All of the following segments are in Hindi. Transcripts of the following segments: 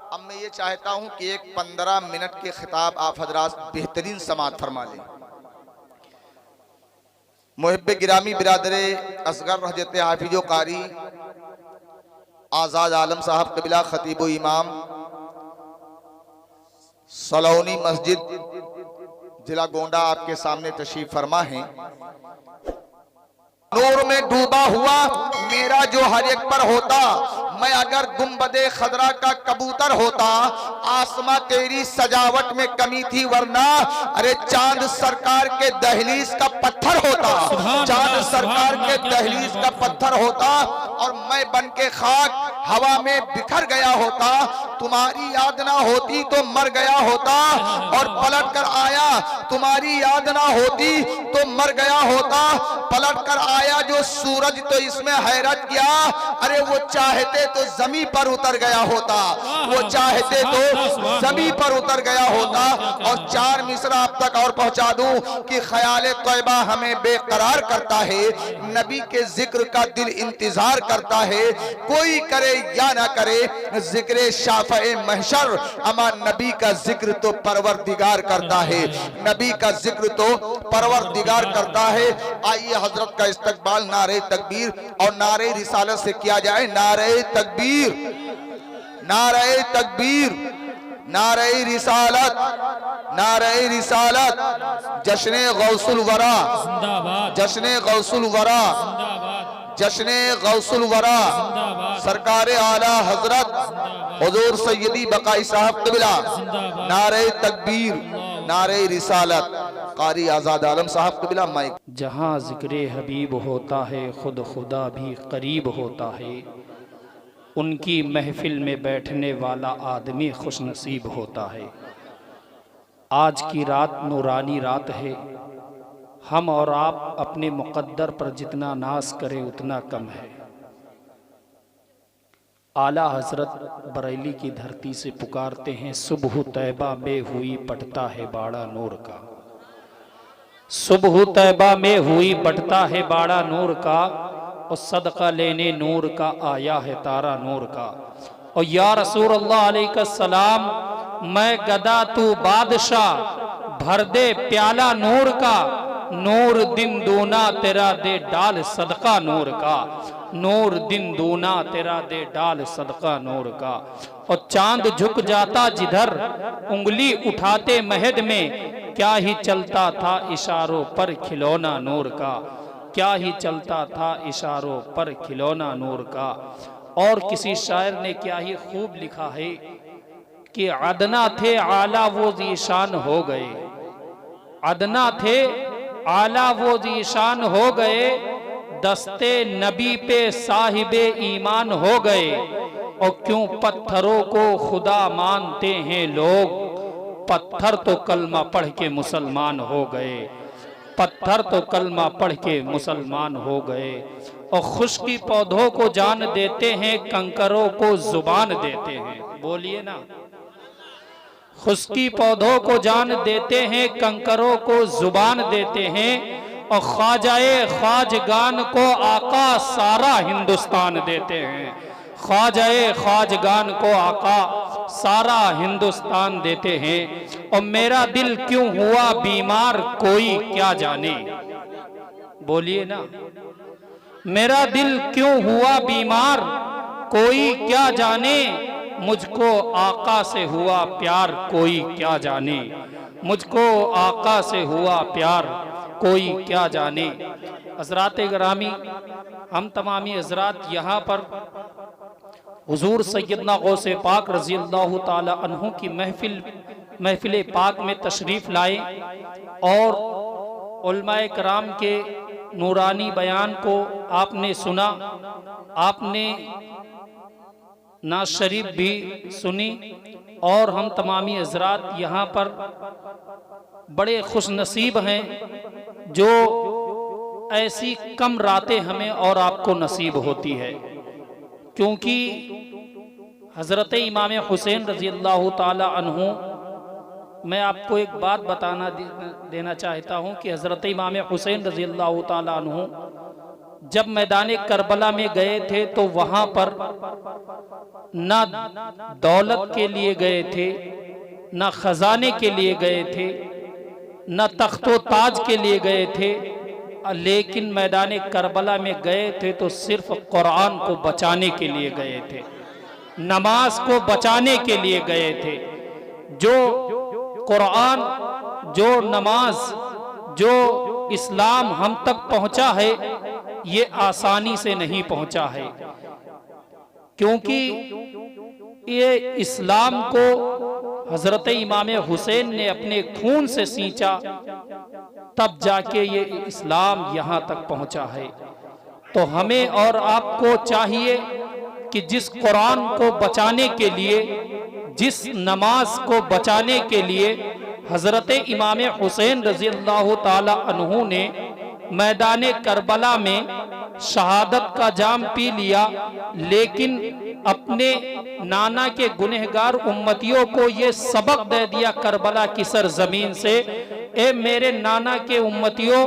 अब मैं ये चाहता हूं कि एक 15 मिनट के खिताब आप हजरात बेहतरीन समात फरमा लें। मुहिब्बे गिरामी बिरादरे असगर हजरत हाफिजो कारी आज़ाद आलम साहब कबिला खतीब इमाम सलौनी मस्जिद जिला गोंडा आपके सामने तशरीफ फरमा है। नूर में डूबा हुआ मेरा जो हर एक पर होता, मैं अगर गुंबदे खदरा का कबूतर होता। आसमां तेरी सजावट में कमी थी वरना अरे चांद सरकार के दहलीज का पत्थर होता, चांद सरकार के दहलीज का पत्थर होता और मैं बन के खाक हवा में बिखर गया होता। तुम्हारी याद ना होती तो मर गया होता और पलट कर आया, तुम्हारी याद ना होती तो मर गया होता। पलट कर आया जो सूरज तो इसमें हैरत किया, अरे वो चाहते तो जमीन पर उतर गया होता, वो चाहते तो जमीन पर उतर गया होता। और 4 मिसरा अब तक और पहुंचा दूं कि ख्याल तौबा हमें बेकरार करता है, नबी के जिक्र का दिल इंतजार करता है। कोई करे या ना करे जिक्र शाफ़े महशर, अमा नबी का जिक्र तो परवरदिगार करता है, नबी का जिक्र तो परवरदिगार करता है। आइए हजरत का इस्तकबाल नारे तकबीर और नारे रिसालत से किया जाए। नारे तकबीर, नारे तकबीर, नारे रिसालत, नारे रिसालत। जश्ने गौसुल वरा, जश्ने गौसुल वरा, जश्ने गौसुल वरा सरकार आला हजरत हुजूर सैयदी बकाई साहब कबिला। नारे तकबीर, नारे रिसालत, कारी आज़ाद आलम साहब कबिला माइक। जहाँ ज़िक्र हबीब होता है खुद खुदा भी करीब होता है, उनकी महफिल में बैठने वाला आदमी खुश नसीब होता है। आज की रात नूरानी रात है, हम और आप अपने मुक़द्दर पर जितना नाज करें उतना कम है। आला हजरत बरेली की धरती से पुकारते हैं, सुबह तैबा में हुई पटता है बाड़ा नूर का, सुबह तैबा में हुई पटता है बाड़ा नूर का, और सदका लेने नूर का आया है तारा नूर का। और या रसूल अल्लाह अलैहिस्सलाम, मैं गदा तू बादशाह, भर दे प्याला नूर का, नूर दिन दूना तेरा दे डाल सदका नूर का, नूर दिन दूना तेरा दे डाल सदका नूर का। और चांद झुक जाता जिधर उंगली उठाते महद में, क्या ही चलता था इशारों पर खिलौना नूर का, क्या ही चलता था इशारों पर खिलौना नूर का। और किसी शायर ने क्या ही खूब लिखा है कि अदना थे आला वो ज़ीशान हो गए, अदना थे आला वो ज़ीशान हो गए, दस्ते नबी पे साहिबे ईमान हो गए। और क्यों पत्थरों को खुदा मानते हैं लोग, पत्थर तो कलमा पढ़ के मुसलमान हो गए, पत्थर तो कलमा पढ़ के मुसलमान हो गए। और खुश्की पौधों को जान देते हैं, कंकरों को जुबान देते हैं। बोलिए ना, खुश्की पौधों को जान देते हैं, कंकरों को जुबान देते हैं। और ख्वाजाए ख्वाजगान को आका सारा हिंदुस्तान देते हैं, ख्वाजाए ख्वाजगान को आका सारा हिंदुस्तान देते हैं। और मेरा दिल क्यों हुआ बीमार कोई क्या जाने, बोलिए ना, मेरा दिल क्यों हुआ बीमार कोई क्या जाने, मुझको आका से हुआ प्यार कोई क्या जाने, मुझको आका से हुआ प्यार कोई क्या जाने। हज़रात गिरामी, हम तमामी हज़रात यहाँ पर हुजूर सैयदना गौसे पाक रज़ी अल्लाह ताला अन्हु की महफिल पाक में तशरीफ़ लाए और उलमाए कराम के नूरानी बयान को आपने सुना, आपने नाज शरीफ भी सुनी। और हम तमामी हज़रात यहाँ पर बड़े खुश नसीब हैं जो ऐसी कम रातें हमें और आपको नसीब होती है, क्योंकि हज़रत इमाम हुसैन रज़ी अल्लाह ताला अन्हु, मैं आपको एक बात बताना देना चाहता हूँ कि हज़रत इमाम हुसैन रज़ी अल्लाह ताला अन्हु जब मैदान करबला में गए थे तो वहां पर ना दौलत के लिए गए थे, ना खजाने के लिए गए थे, ना तख्तो ताज के लिए गए थे, लेकिन मैदान करबला में गए थे तो सिर्फ कुरान को बचाने के लिए गए थे, नमाज को बचाने के लिए गए थे। जो कुरान, जो नमाज, जो इस्लाम हम तक पहुंचा है, ये आसानी से नहीं पहुंचा है, क्योंकि ये इस्लाम को हजरत इमाम हुसैन ने अपने खून से सींचा, तब जाके ये इस्लाम यहाँ तक पहुंचा है। तो हमें और आपको चाहिए कि जिस कुरान को बचाने के लिए, जिस नमाज को बचाने के लिए हजरत इमाम हुसैन रजी अल्लाह ताला अन्हु ने मैदान करबला में शहादत का जाम पी लिया, लेकिन अपने नाना के गुनहगार उम्मतियों को ये सबक दे दिया करबला की सरजमीन से, ए मेरे नाना के उम्मतियों,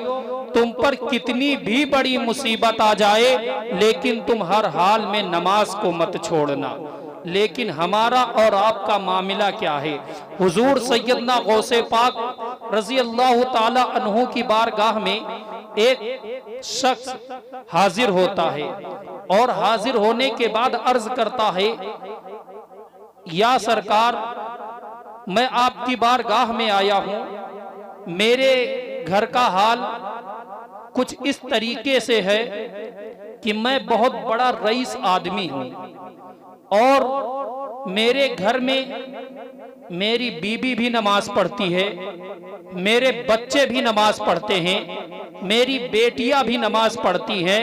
तुम पर कितनी भी बड़ी मुसीबत आ जाए, लेकिन तुम हर हाल में नमाज को मत छोड़ना। लेकिन हमारा और आपका मामला क्या है? हुजूर सैयदना गौसे पाक रजी अल्लाह ताला अन्हु की बारगाह में एक शख्स हाजिर होता है और हाजिर होने के बाद अर्ज करता है, या सरकार, मैं आपकी बारगाह में आया हूं, मेरे घर का हाल कुछ इस तरीके से है कि मैं बहुत बड़ा रईस आदमी हूं और मेरे घर में मेरी बीबी भी नमाज पढ़ती है, मेरे बच्चे भी नमाज पढ़ते हैं, मेरी बेटियां भी नमाज पढ़ती हैं,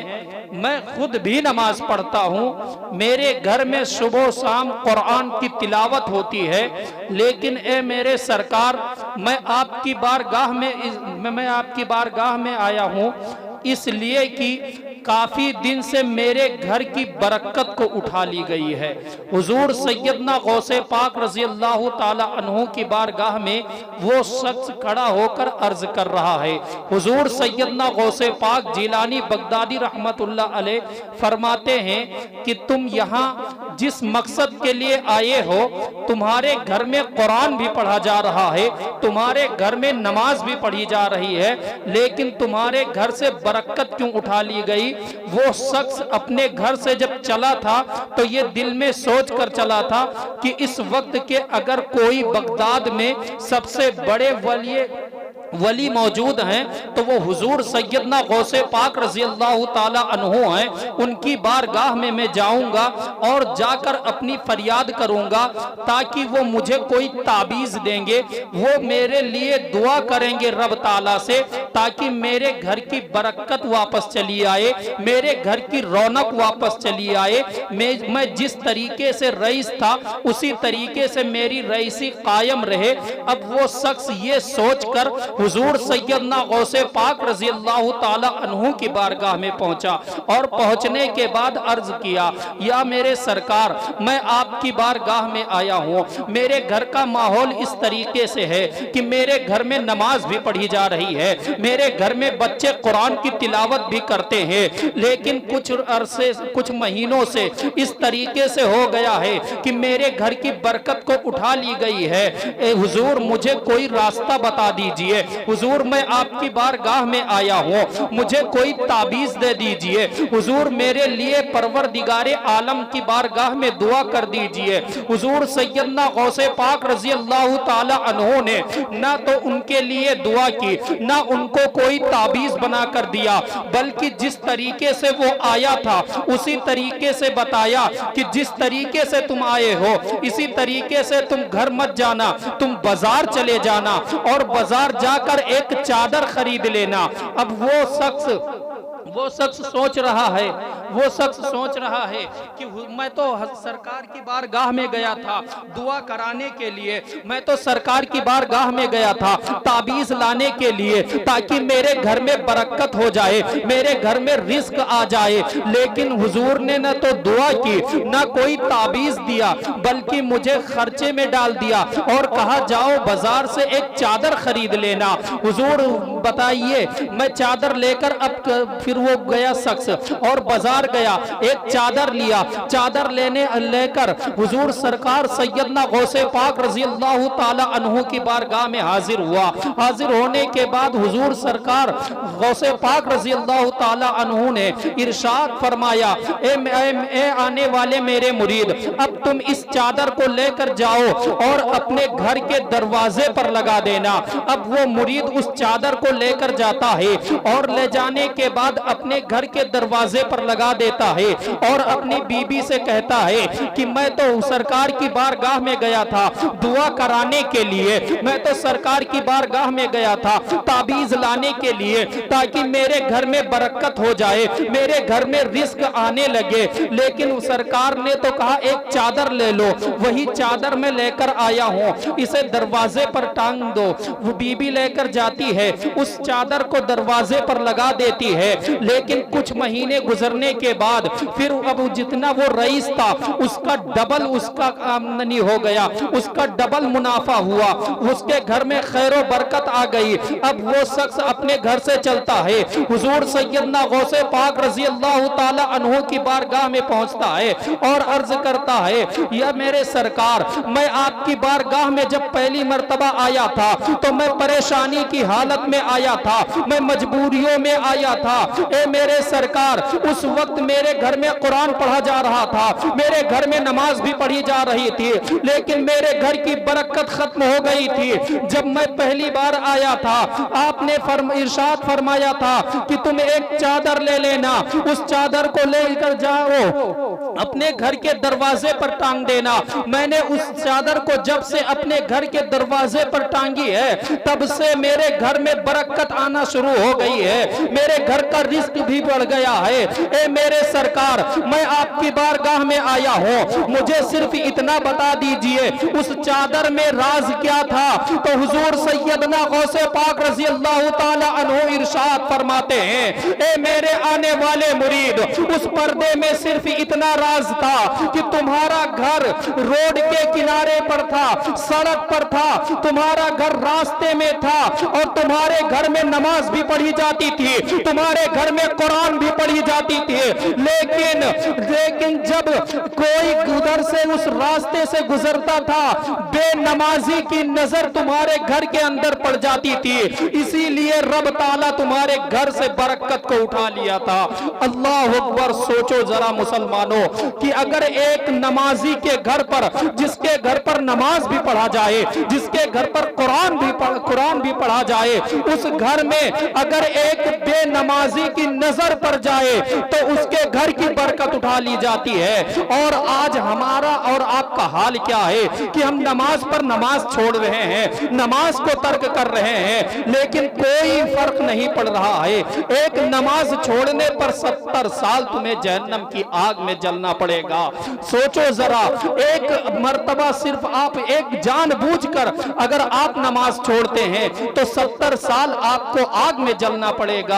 मैं खुद भी नमाज पढ़ता हूं, मेरे घर में सुबह शाम कुरान की तिलावत होती है। लेकिन ए मेरे सरकार, मैं आपकी बारगाह में आया हूं इसलिए कि काफी दिन से मेरे घर की बरकत को उठा ली गई है। हुजूर सैयदना गौसे पाक रजी अल्लाह ताला अन्हु की बारगाह में वो शख्स खड़ा होकर अर्ज कर रहा है। हुजूर सैयदना गौसे पाक जिलानी बगदादी रहमतुल्लाह अलैह फरमाते हैं कि तुम यहाँ जिस मकसद के लिए आए हो, तुम्हारे घर में कुरान भी पढ़ा जा रहा है, तुम्हारे घर में नमाज भी पढ़ी जा रही है, लेकिन तुम्हारे घर से बरकत क्यों उठा ली गई? वो शख्स अपने घर से जब चला था तो ये दिल में सोच कर चला था कि इस वक्त के अगर कोई बगदाद में सबसे बड़े वली मौजूद हैं तो वो हुजूर सैयदना गौसे पाक रजी अल्लाह ताला अन्हु हैं। उनकी बारगाह में मैं जाऊंगा और जाकर अपनी फरियाद करूंगा ताकि वो मुझे कोई ताबीज देंगे, वो मेरे लिए दुआ करेंगे रब ताला से, ताकि मेरे घर की बरकत वापस चली आए, मेरे घर की रौनक वापस चली आए, मैं जिस तरीके से रईस था उसी तरीके से मेरी रईसी कायम रहे। अब वो शख्स ये सोचकर हुजूर सैयदना गौसे पाक रजी अल्लाह ताला अन्हु की बारगाह में पहुंचा और पहुंचने के बाद अर्ज किया, या मेरे सरकार, मैं आपकी बारगाह में आया हूं, मेरे घर का माहौल इस तरीके से है कि मेरे घर में नमाज भी पढ़ी जा रही है, मेरे घर में बच्चे कुरान की तिलावत भी करते हैं, लेकिन कुछ महीनों से इस तरीके से हो गया है कि मेरे घर की बरकत को उठा ली गई है। हुजूर, मुझे कोई रास्ता बता दीजिए। हुजूर, मैं आपकी बारगाह में आया हूँ, मुझे कोई ताबीज दे दीजिए। हुजूर, मेरे लिए परवरदिगारे आलम की बारगाह में दुआ कर दीजिए। हुजूर सैयदना गौसे पाक रजी अल्लाह ताला अन्हु ने ना तो उनके लिए दुआ की, ना उनको कोई ताबीज बना कर दिया, बल्कि जिस तरीके से वो आया था उसी तरीके से बताया कि जिस तरीके से तुम आए हो इसी तरीके से तुम घर मत जाना, तुम बाजार चले जाना और बाजार जाकर एक चादर खरीद लेना। अब वो शख्स सोच रहा है कि मैं तो सरकार की बारगाह में गया था दुआ कराने के लिए, मैं तो सरकार की बारगाह में गया था ताबीज लाने के लिए ताकि मेरे घर में बरकत हो जाए, मेरे घर में रिस्क आ जाए, लेकिन हुजूर ने न तो दुआ की ना कोई ताबीज दिया, बल्कि मुझे खर्चे में डाल दिया और कहा जाओ बाजार से एक चादर खरीद लेना। हुजूर बताइए। मैं चादर लेकर अब फिर वो गया शख्स और बाजार गया, एक चादर लिया, चादर लेकर हुजूर सरकार सैयदना गौसे पाक रजी अल्लाह ताला अन्हु की बारगाह में हाजिर हुआ। हाजिर होने के बाद हुजूर सरकार गौसे पाक रजी अल्लाह ताला अन्हु ने इरशाद फरमाया, ए आने वाले मेरे मुरीद, अब तुम इस चादर को लेकर जाओ और अपने घर के दरवाजे पर लगा देना। अब वो मुरीद उस चादर को लेकर जाता है और ले जाने के बाद अपने घर के दरवाजे पर लगा देता है और अपनी बीबी से कहता है कि मैं तो सरकार की बारगाह में गया था दुआ कराने के लिए, मैं तो सरकार की बारगाह में गया था ताबीज लाने के लिए ताकि मेरे घर में बरकत हो जाए, मेरे घर में रिस्क आने लगे। लेकिन सरकार ने तो कहा एक चादर ले लो, वही चादर मैं लेकर आया हूँ, इसे दरवाजे पर टांग दो। वो बीबी लेकर जाती है, उस चादर को दरवाजे पर लगा देती है। लेकिन कुछ महीने गुजरने के बाद फिर अब जितना वो रईस था उसका डबल उसका आमदनी हो गया, उसका डबल मुनाफा हुआ, उसके घर में खैरो बरकत आ गई। अब वो शख्स अपने घर से चलता है, हुजूर सैयदना गौसे पाक रजी अल्लाह ताला अन्हु की बारगाह में पहुंचता है और अर्ज करता है, या मेरे सरकार, मैं आपकी बारगाह में जब पहली मर्तबा आया था तो मैं परेशानी की हालत में आया था, मैं मजबूरियों में आया था। ए मेरे सरकार, उस वक्त मेरे घर में कुरान पढ़ा जा रहा था, मेरे घर में नमाज भी पढ़ी जा रही थी, लेकिन मेरे घर की बरकत खत्म हो गई थी। जब मैं पहली बार आया था आपने इरशाद फरमाया था कि तुम एक चादर ले लेना, उस चादर को लेकर जाओ अपने घर के दरवाजे पर टांग देना। मैंने उस चादर को जब से अपने घर के दरवाजे पर टांगी है तब से मेरे घर में बरकत आना शुरू हो गई है, मेरे घर का रिस्क भी बढ़ गया है। ए मेरे सरकार, मैं आपकी बारगाह में आया हूँ, मुझे सिर्फ इतना बता दीजिए उस चादर में राज क्या था। तो हुजूर सैयदना गौसे पाक रजी अल्लाह ताला अन्हु इरशाद फरमाते हैं, ए मेरे आने वाले मुरीद, उस पर्दे में सिर्फ इतना राज था कि तुम्हारा घर रोड के किनारे पर था, सड़क पर था, तुम्हारा घर रास्ते में था और तुम्हारे घर में नमाज भी पढ़ी जाती थी, तुम्हारे घर में कुरान भी पढ़ी जाती थी। लेकिन जब कोई उधर से उस रास्ते से गुजरता था बेनमाजी की नजर तुम्हारे घर के अंदर पड़ जाती थी, इसीलिए रब ताला तुम्हारे घर से बरकत को उठा लिया था। अल्लाह अकबर। सोचो जरा मुसलमानों कि अगर एक नमाजी के घर पर, जिसके घर पर नमाज भी पढ़ा जाए, जिसके घर पर कुरान भी पढ़ा जाए, उस घर में अगर एक बेनमाजी की नजर पड़ जाए तो उसके घर की बरकत उठा ली जाती है। और आज हमारा और आपका हाल क्या है कि हम नमाज पर नमाज छोड़ रहे हैं, नमाज को तर्क कर रहे हैं, लेकिन कोई फर्क नहीं पड़ रहा है। एक नमाज छोड़ने पर 70 साल तुम्हें जहन्नम की आग में जलना पड़ेगा। सोचो जरा, एक मर्तबा सिर्फ आप एक जानबूझकर अगर आप नमाज छोड़ते हैं तो 70 साल आपको आग में जलना पड़ेगा।